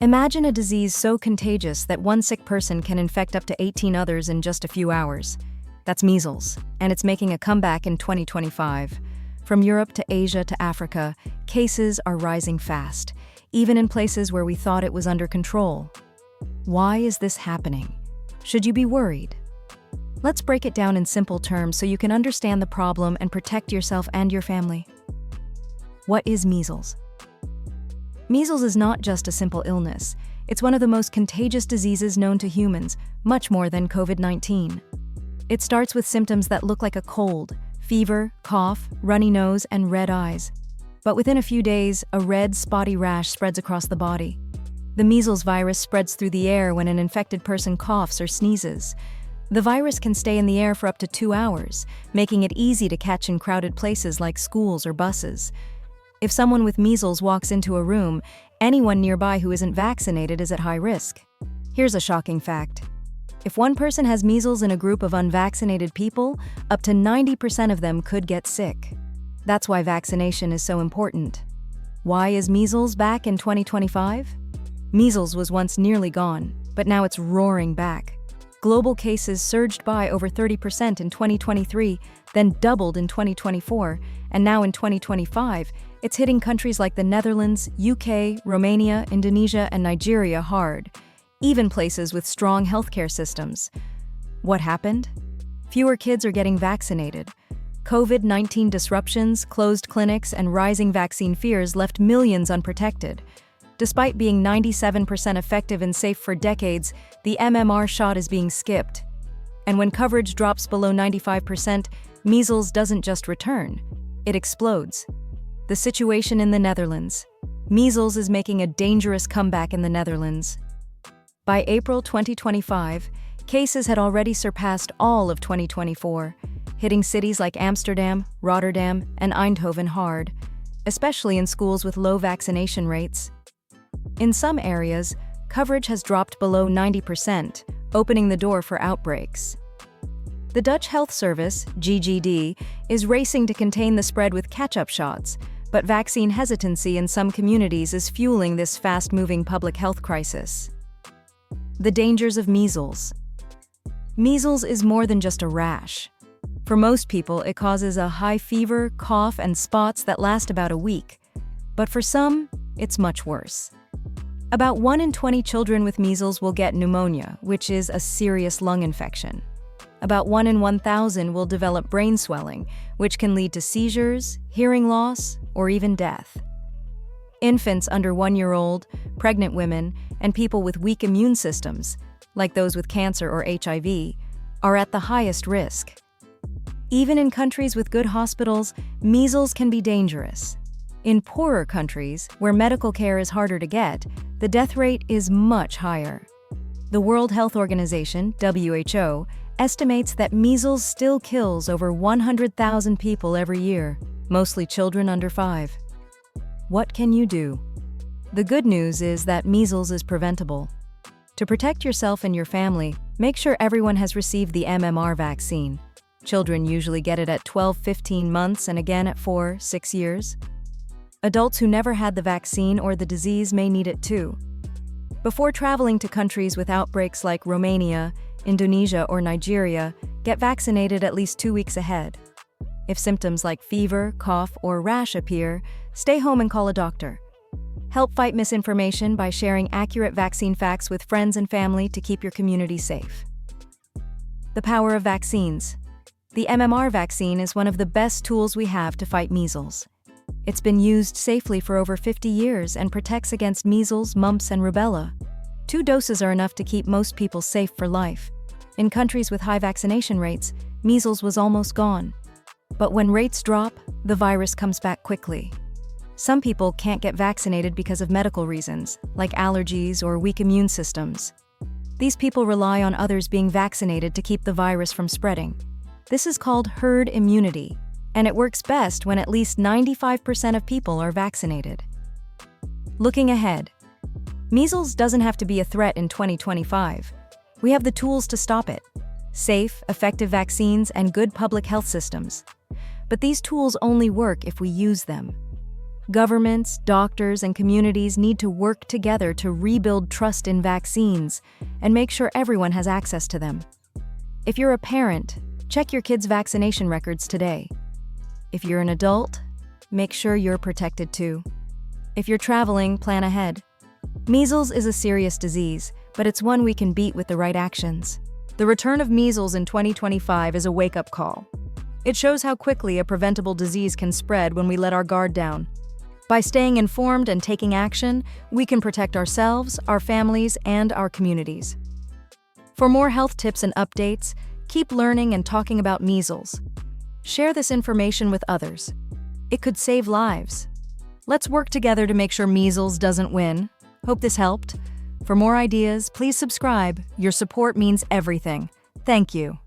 Imagine a disease so contagious that one sick person can infect up to 18 others in just a few hours. That's measles, and it's making a comeback in 2025. From Europe to Asia to Africa, cases are rising fast, even in places where we thought it was under control. Why is this happening? Should you be worried? Let's break it down in simple terms so you can understand the problem and protect yourself and your family. What is measles? Measles is not just a simple illness. It's one of the most contagious diseases known to humans, much more than COVID-19. It starts with symptoms that look like a cold: fever, cough, runny nose, and red eyes. But within a few days, a red, spotty rash spreads across the body. The measles virus spreads through the air when an infected person coughs or sneezes. The virus can stay in the air for up to 2 hours, making it easy to catch in crowded places like schools or buses. If someone with measles walks into a room, anyone nearby who isn't vaccinated is at high risk. Here's a shocking fact. If one person has measles in a group of unvaccinated people, up to 90% of them could get sick. That's why vaccination is so important. Why is measles back in 2025? Measles was once nearly gone, but now it's roaring back. Global cases surged by over 30% in 2023, then doubled in 2024, and now in 2025, it's hitting countries like the Netherlands, UK, Romania, Indonesia, and Nigeria hard, even places with strong healthcare systems. What happened? Fewer kids are getting vaccinated. COVID-19 disruptions, closed clinics, and rising vaccine fears left millions unprotected. Despite being 97% effective and safe for decades, the MMR shot is being skipped. And when coverage drops below 95%, measles doesn't just return, it explodes. The situation in the Netherlands. Measles is making a dangerous comeback in the Netherlands. By April 2025, cases had already surpassed all of 2024, hitting cities like Amsterdam, Rotterdam, and Eindhoven hard, especially in schools with low vaccination rates. In some areas, coverage has dropped below 90%, opening the door for outbreaks. The Dutch Health Service, GGD, is racing to contain the spread with catch-up shots, but vaccine hesitancy in some communities is fueling this fast-moving public health crisis. The dangers of measles. Measles is more than just a rash. For most people, it causes a high fever, cough, and spots that last about a week. But for some, it's much worse. About 1 in 20 children with measles will get pneumonia, which is a serious lung infection. About 1 in 1,000 will develop brain swelling, which can lead to seizures, hearing loss, or even death. Infants under 1 year old, pregnant women, and people with weak immune systems, like those with cancer or HIV, are at the highest risk. Even in countries with good hospitals, measles can be dangerous. In poorer countries, where medical care is harder to get, the death rate is much higher. The World Health Organization, WHO, estimates that measles still kills over 100,000 people every year, mostly children under 5. What can you do? The good news is that measles is preventable. To protect yourself and your family, make sure everyone has received the MMR vaccine. Children usually get it at 12-15 months and again at 4-6 years. Adults who never had the vaccine or the disease may need it too. Before traveling to countries with outbreaks like Romania, Indonesia, or Nigeria, get vaccinated at least 2 weeks ahead. If symptoms like fever, cough, or rash appear, stay home and call a doctor. Help fight misinformation by sharing accurate vaccine facts with friends and family to keep your community safe. The power of vaccines. The MMR vaccine is one of the best tools we have to fight measles. It's been used safely for over 50 years and protects against measles, mumps, and rubella. 2 doses are enough to keep most people safe for life. In countries with high vaccination rates, measles was almost gone. But when rates drop, the virus comes back quickly. Some people can't get vaccinated because of medical reasons, like allergies or weak immune systems. These people rely on others being vaccinated to keep the virus from spreading. This is called herd immunity, and it works best when at least 95% of people are vaccinated. Looking ahead. Measles doesn't have to be a threat in 2025. We have the tools to stop it: safe, effective vaccines and good public health systems. But these tools only work if we use them. Governments, doctors, and communities need to work together to rebuild trust in vaccines and make sure everyone has access to them. If you're a parent, check your kids' vaccination records today. If you're an adult, make sure you're protected too. If you're traveling, plan ahead. Measles is a serious disease, but it's one we can beat with the right actions. The return of measles in 2025 is a wake-up call. It shows how quickly a preventable disease can spread when we let our guard down. By staying informed and taking action, we can protect ourselves, our families, and our communities. For more health tips and updates, keep learning and talking about measles. Share this information with others. It could save lives. Let's work together to make sure measles doesn't win. Hope this helped. For more ideas, please subscribe. Your support means everything. Thank you.